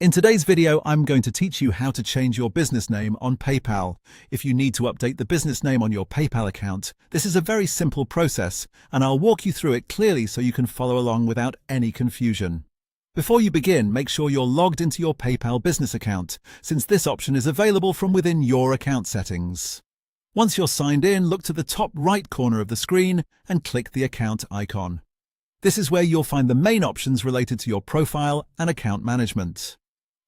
In today's video, I'm going to teach you how to change your business name on PayPal. If you need to update the business name on your PayPal account, this is a very simple process, and I'll walk you through it clearly so you can follow along without any confusion. Before you begin, make sure you're logged into your PayPal business account, since this option is available from within your account settings. Once you're signed in, look to the top right corner of the screen and click the account icon. This is where you'll find the main options related to your profile and account management.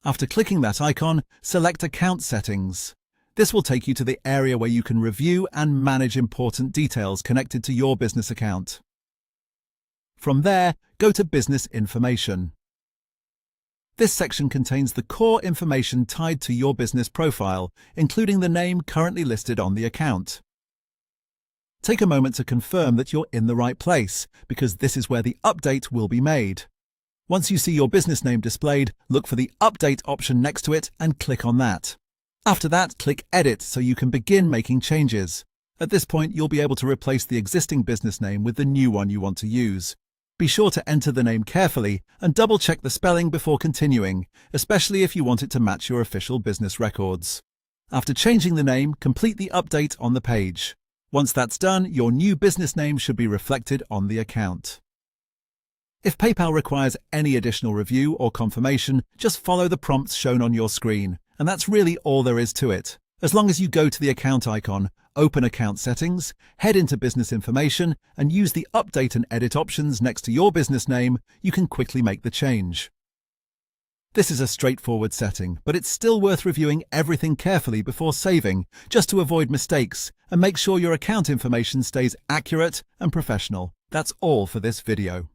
After clicking that icon, select Account Settings. This will take you to the area where you can review and manage important details connected to your business account. From there, go to Business Information. This section contains the core information tied to your business profile, including the name currently listed on the account. Take a moment to confirm that you're in the right place, because this is where the update will be made. Once you see your business name displayed, look for the Update option next to it and click on that. After that, click Edit so you can begin making changes. At this point, you'll be able to replace the existing business name with the new one you want to use. Be sure to enter the name carefully and double-check the spelling before continuing, especially if you want it to match your official business records. After changing the name, complete the update on the page. Once that's done, your new business name should be reflected on the account. If PayPal requires any additional review or confirmation, just follow the prompts shown on your screen, and that's really all there is to it. As long as you go to the account icon, open Account Settings, head into Business Information, and use the Update and Edit options next to your business name, you can quickly make the change. This is a straightforward setting, but it's still worth reviewing everything carefully before saving, just to avoid mistakes, and make sure your account information stays accurate and professional. That's all for this video.